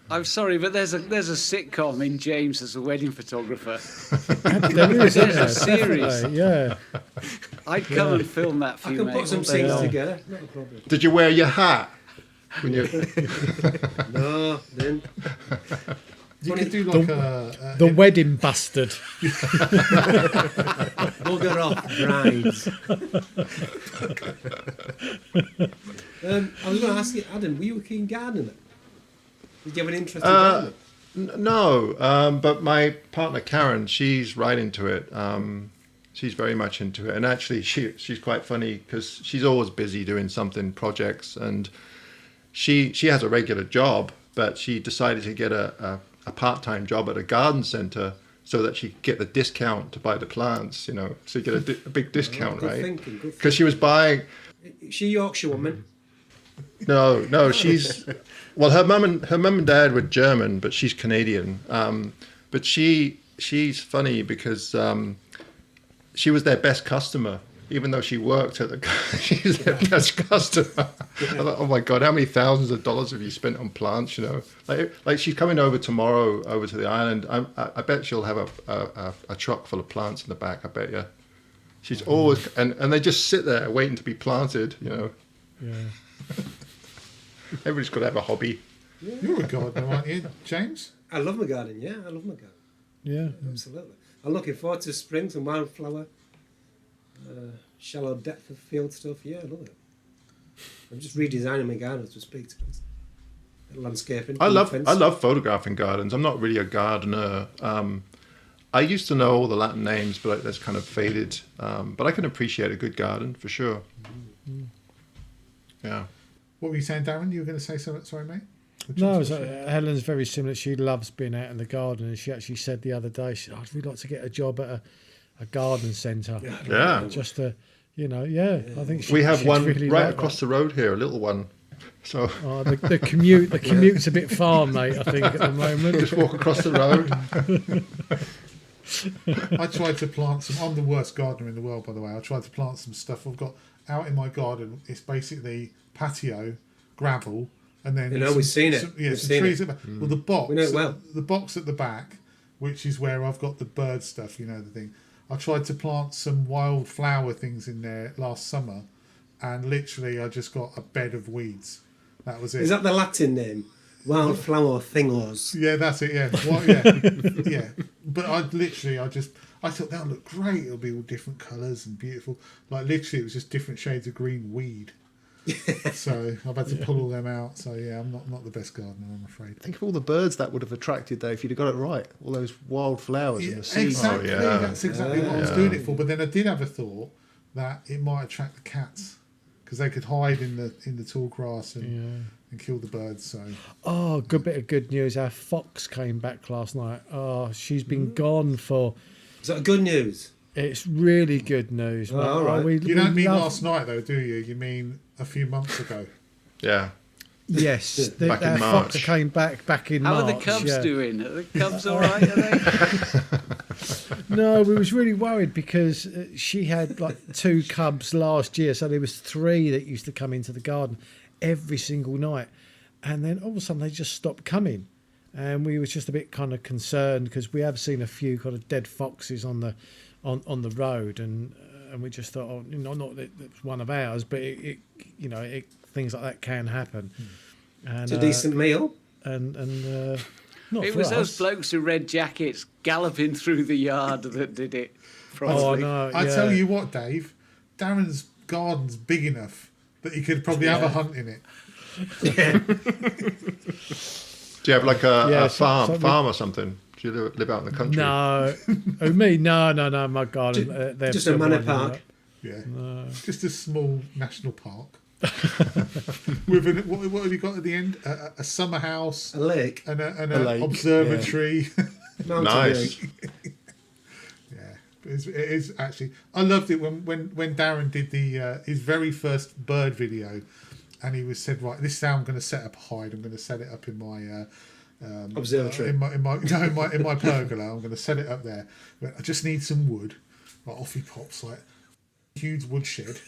I'm sorry, but there's a sitcom in James as a wedding photographer. There's a series. Yeah. I'd come and film that for I you, can mate. put some scenes together. Not a problem. Did you wear your hat when you? No, didn't. You could do like The wedding bastard. Bugger off, brides. I was going to ask you, Adam, were you a keen gardener? Did you have an interest in gardening? No, but my partner Karen, she's right into it. She's very much into it, and actually, she's quite funny because she's always busy doing something, projects, and she has a regular job, but she decided to get a part-time job at a garden centre so that she could get the discount to buy the plants. So you get a big discount, good right? thinking. Because she was buying. Is she a Yorkshire woman? No, she's her mum and dad were German, but she's Canadian. But she's funny because she was their best customer, even though she worked at she's their best customer. I thought, oh my God, how many thousands of dollars have you spent on plants? Like she's coming over tomorrow over to the island. I bet she'll have a truck full of plants in the back. I bet you. She's always, and they just sit there waiting to be planted, you know. Yeah. Everybody's got to have a hobby. Yeah. You're a gardener, aren't you, James? I love my garden, yeah. I love my garden. Yeah. Absolutely. I'm looking forward to spring, some wildflower, shallow depth of field stuff. Yeah, I love it. I'm just redesigning my garden as we speak. Landscaping. I love photographing gardens. I'm not really a gardener. I used to know all the Latin names, but that's kind of faded. But I can appreciate a good garden for sure. Yeah. What were you saying, Darren? You were going to say something? Sorry, mate. No, Helen's very similar. She loves being out in the garden, and she actually said the other day, she said, I'd really like to get a job at a garden centre. Yeah. Just to, you know, I think We have she'd one really right like across that. the road here, a little one. So The commute's a bit far, mate, I think, at the moment. just walk across the road. I tried to plant some. I'm the worst gardener in the world, by the way. I tried to plant some stuff I've got out in my garden. It's basically patio, gravel, and then we've seen it. some We've seen trees. it. At the back. Well, the box. We know it well. The box at the back, which is where I've got the bird stuff. You know the thing. I tried to plant some wildflower things in there last summer, and literally I just got a bed of weeds. That was it. Is that the Latin name? Wildflower thingos. Yeah, that's it. Yeah, yeah. But I thought that would look great. It'll be all different colours and beautiful. Like literally, it was just different shades of green weed. So I've had to pull all them out. So yeah, I'm not the best gardener, I'm afraid. Think of all the birds that would have attracted though if you'd have got it right. All those wildflowers and the seeds. Exactly. Oh, yeah. That's exactly what I was doing it for. But then I did have a thought that it might attract the cats because they could hide in the tall grass and kill the birds. So Good bit of good news. Our fox came back last night. She's been gone for. Is that good news? It's really good news. Oh, all right. you don't mean last night though, do you? You mean a few months ago? Yeah. Yes, Back in our fox March. came back in How March. are the cubs yeah. doing? Are the cubs all right? Are they? No, we was really worried because she had like 2 cubs last year, so there was 3 that used to come into the garden every single night, and then all of a sudden they just stopped coming, and we was just a bit kind of concerned because we have seen a few kind of dead foxes on the road, and we just thought, not that it's one of ours, but it things like that can happen. And, It's a decent meal. and not It for was us. those blokes in red jackets galloping through the yard that did it. Oh Probably. no! I yeah. tell you what, Dave, Darren's garden's big enough that you could probably have a hunt in it. Do you have like a farm we- or something? Do you live out in the country? No, me? No. My garden. they're Just a manor winding park. up. Yeah, just a small national park. With what have you got at the end? A summer house A lake. and A an lake, observatory. Mountain Nice. lake. Yeah, it is actually. I loved it when Darren did his very first bird video, and he said, right, this is how I'm going to set up a hide. I'm going to set it up in my Observatory. in my pergola. I'm going to set it up there. But I just need some wood. Right, off he pops, like huge woodshed.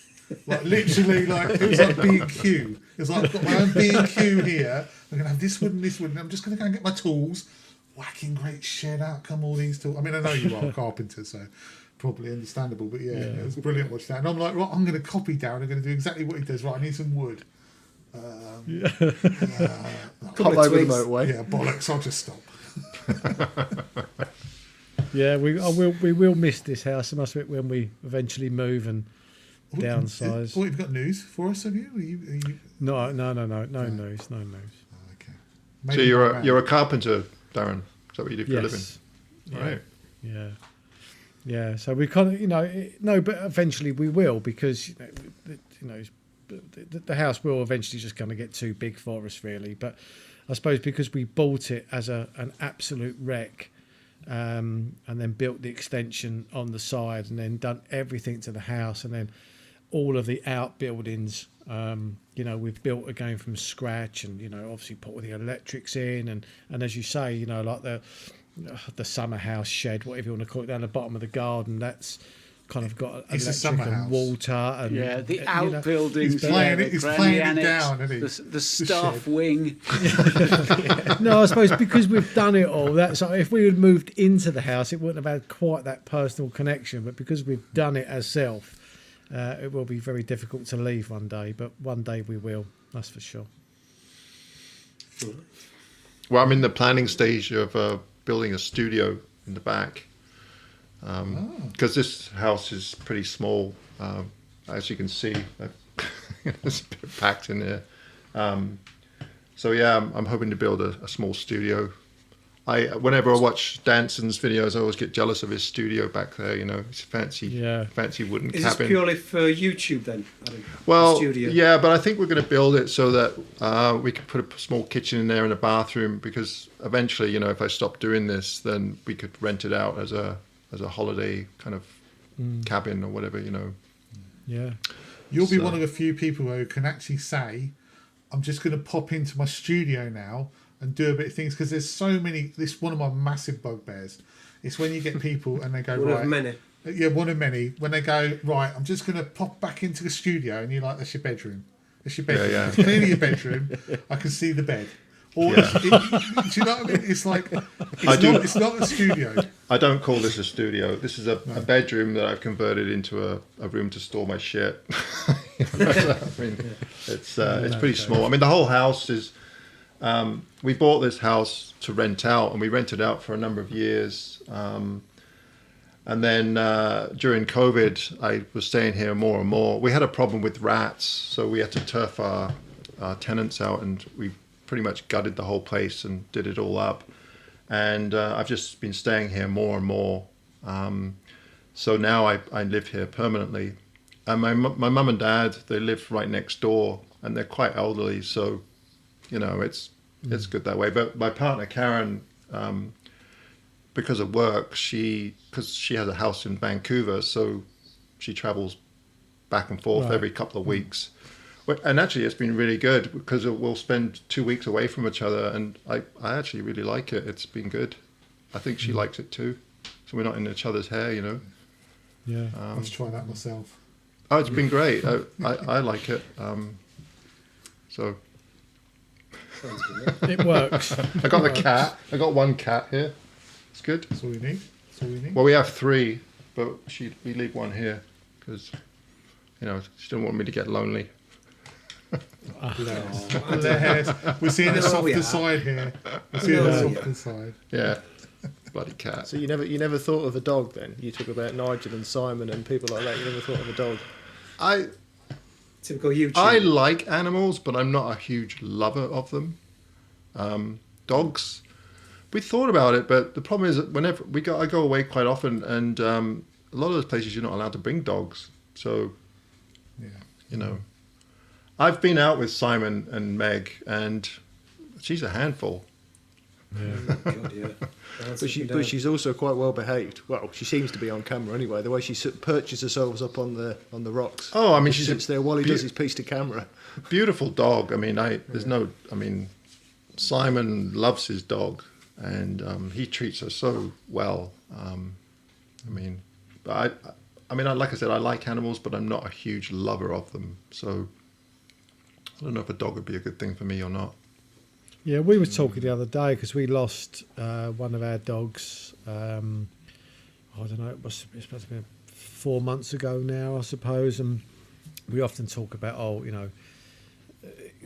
Like literally, like it was like B&Q. It was like I've got my own B&Q here. I'm gonna have this wood and this wood, and I'm just gonna go and get my tools. Whacking great shed out come all these tools. I mean, I know you are a carpenter, so probably understandable. But yeah, it was brilliant watching that. And I'm like, right, I'm gonna copy Darren. I'm gonna do exactly what he does. Right, I need some wood. Hop Couple of over the twigs. motorway. Yeah, bollocks. I'll just stop. Yeah, we will miss this house. I must admit, when we eventually move and downsize. Oh, you've got news for us, have you? Are you... No news. Oh, okay. So Maybe you're a carpenter, Darren. Is that what you do for a living? Yeah. Right. Yeah. So we kind of, but eventually we will, because the house will eventually just kind of get too big for us, really. But I suppose because we bought it as an absolute wreck, and then built the extension on the side, and then done everything to the house, and then all of the outbuildings, we've built again from scratch, and obviously put all the electrics in, and as you say, like the summer house shed, whatever you want to call it, down the bottom of the garden, that's kind of got It's a electric summer and house. water and the you know, outbuildings. he's playing yeah, it- he's the playing granny it annex, down, isn't he? The staff shed. wing. No, I suppose because we've done it all. That's if we had moved into the house, it wouldn't have had quite that personal connection. But because we've done it ourselves, it will be very difficult to leave one day. But one day we will. That's for sure. Well, I'm in the planning stage of building a studio in the back because this house is pretty small. As you can see, it's a bit packed in there. So yeah, I'm hoping to build a small studio. Whenever I watch Danson's videos, I always get jealous of his studio back there. You know, it's fancy wooden Is cabin. this purely for YouTube then, Adam? Well, The studio? yeah, but I think we're going to build it so that we could put a small kitchen in there and a bathroom, because eventually, you know, if I stop doing this, then we could rent it out as a holiday kind of cabin or whatever, you know. Yeah. You'll be So- one of the few people who can actually say, I'm just going to pop into my studio now and do a bit of things, because there's so many. This is one of my massive bugbears. It's when you get people and they go, One right. of many. Yeah, one of many. When they go, right, I'm just going to pop back into the studio, and you're like, that's your bedroom. That's your bedroom. Yeah. It's clearly your bedroom. I can see the bed. Or, Yeah. do you know what I mean? It's like, it's not a studio. I don't call this a studio. This is a bedroom that I've converted into a room to store my shit. I mean, it's pretty small. I mean, the whole house is. We bought this house to rent out, and we rented out for a number of years. And then during COVID, I was staying here more and more. We had a problem with rats, so we had to turf our tenants out, and we pretty much gutted the whole place and did it all up. And I've just been staying here more and more. So now I live here permanently. And my mum and dad, they live right next door, and they're quite elderly, so you know it's good that way. But my partner Karen, because of work, because she has a house in Vancouver, so she travels back and forth every couple of weeks. And actually, it's been really good because we'll spend 2 weeks away from each other, and I actually really like it. It's been good. I think she likes it too, so we're not in each other's hair, you know. Yeah. Let's try that myself. Oh, it's been great. I like it. So Sounds good. It works. I got the cat. I got one cat here. It's good. That's all you need. That's all you need. Well, we have 3, but we leave one here because, you know, she didn't want me to get lonely. With their hairs. We're seeing the No, we softer are. side here. We're seeing the No, softer side. Yeah, bloody cat. So you never thought of a dog then? You talk about Nigel and Simon and people like that. You never thought of a dog? Typical YouTube. I like animals, but I'm not a huge lover of them. Dogs, we thought about it, but the problem is that whenever I go away quite often, and a lot of those places you're not allowed to bring dogs. So, Yeah. you know, I've been out with Simon and Meg, and she's a handful. God, yeah. But she's also quite well behaved. Well, she seems to be on camera anyway. The way she perches herself up on the rocks. Oh, I mean, she she's sits there while he does his piece to camera. Beautiful dog. I mean, Simon loves his dog, and he treats her so well. Like I said, I like animals, but I'm not a huge lover of them. So I don't know if a dog would be a good thing for me or not. Yeah, we were talking the other day because we lost one of our dogs. I don't know, it's supposed to be 4 months ago now, I suppose. And we often talk about,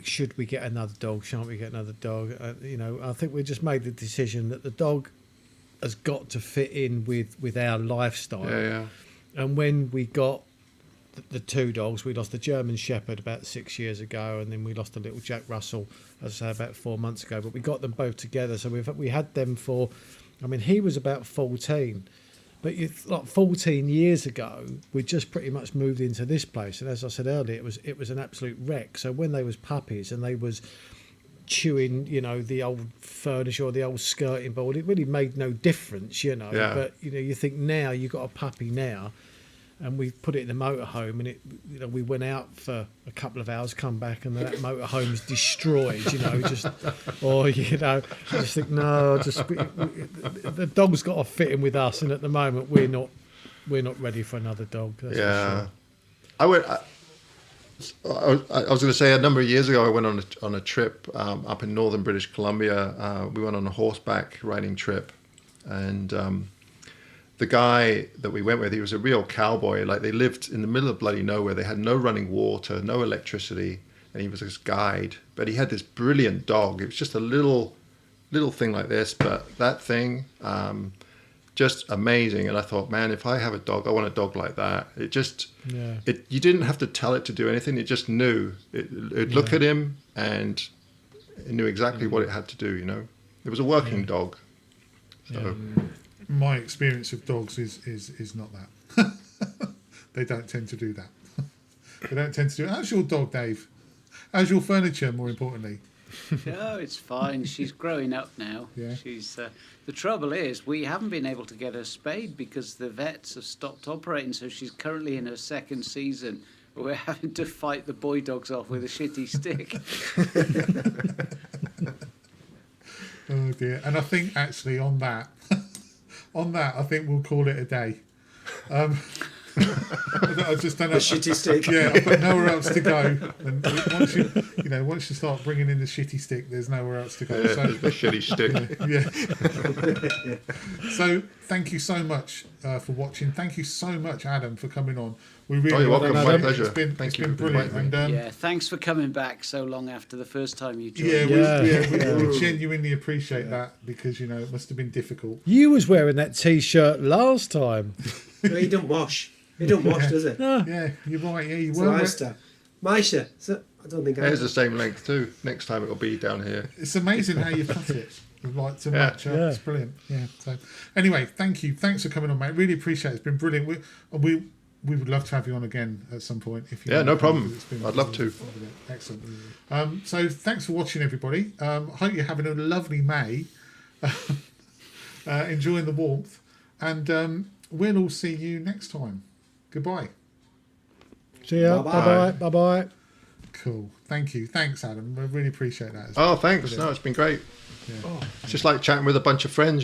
should we get another dog? Shan't we get another dog? I think we just made the decision that the dog has got to fit in with our lifestyle. Yeah. And when we got the 2 dogs, we lost the German Shepherd about 6 years ago, and then we lost a little Jack Russell, as I say, about 4 months ago. But we got them both together, so we had them for. I mean, he was about 14, but 14 years ago, we just pretty much moved into this place, and as I said earlier, it was an absolute wreck. So when they was puppies and they was chewing, the old furniture or the old skirting board, it really made no difference, Yeah. But you think now you've got a puppy now. And we put it in the motorhome, and we went out for a couple of hours, come back, and that motorhome's destroyed. I just think no, the dog's got to fit in with us, and at the moment we're not we're not ready for another dog. That's for Yeah, sure. I went. I was going to say a number of years ago I went on a trip up in northern British Columbia. We went on a horseback riding trip, and the guy that we went with, he was a real cowboy. Like, they lived in the middle of bloody nowhere. They had no running water, no electricity, and he was this guide. But he had this brilliant dog. It was just a little thing like this, but that thing, just amazing. And I thought, man, if I have a dog, I want a dog like that. It just, you didn't have to tell it to do anything. It just knew. It'd look at him and it knew exactly what it had to do. You know, it was a working dog. So. My experience of dogs is not that. They don't tend to do that. They don't tend to do it. How's your dog, Dave? How's your furniture, more importantly? No, it's fine. She's growing up now. Yeah. She's the trouble is we haven't been able to get her spayed because the vets have stopped operating. So she's currently in her second season. We're having to fight the boy dogs off with a shitty stick. Oh dear. And I think actually on that, I think we'll call it a day. I just don't know. The shitty stick. Yeah, I've got nowhere else to go. And once you start bringing in the shitty stick, there's nowhere else to go. So, The shitty stick. yeah. So thank you so much for watching. Thank you so much, Adam, for coming on. We really Oh, you're welcome. My Adam. pleasure. It's been brilliant. And Yeah, thanks for coming back so long after the first time you joined. we genuinely appreciate that because it must have been difficult. You was wearing that T-shirt last time. No, he don't wash. He don't wash, does it? No. Yeah, you're right. Yeah, you It's a were. lifestyle. My shirt. So, I don't think I. It's the same length too. Next time it'll be down here. It's amazing how you cut it. Like to Yeah. match up. It's brilliant. Yeah. So anyway, thank you. Thanks for coming on, mate. Really appreciate it. It's been brilliant. We would love to have you on again at some point. If you Yeah, want no to, problem. because it's been I'd love to. Excellent. So thanks for watching, everybody. Hope you're having a lovely May. Enjoying the warmth, and we'll all see you next time. Goodbye. See ya. Bye-bye. Bye bye. Cool. Thank you. Thanks, Adam. I really appreciate that. As well. Oh, thanks. No, it's been great. It's just like chatting with a bunch of friends,